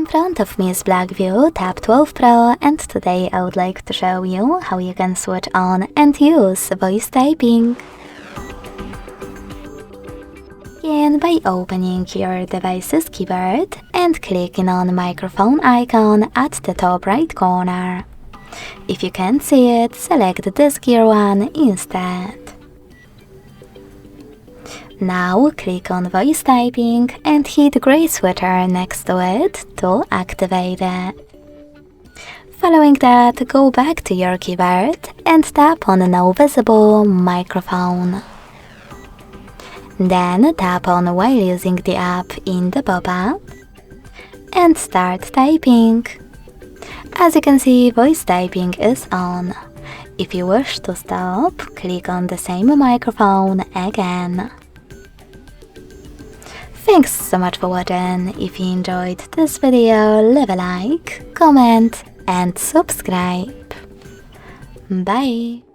In front of me is BLACKVIEW Tab 12 Pro, and today I would like to show you how you can switch on and use voice typing. Begin by opening your device's keyboard and clicking on the microphone icon at the top right corner. If you can't see it, select this gear one instead. Now click on voice typing and hit gray switcher next to it to activate it. Following that, go back to your keyboard and tap on no visible microphone. Then tap on while using the app in the pop-up and start typing. As you can see, voice typing is on. If you wish to stop, click on the same microphone again. Thanks so much for watching. If you enjoyed this video, leave a like, comment and subscribe. Bye!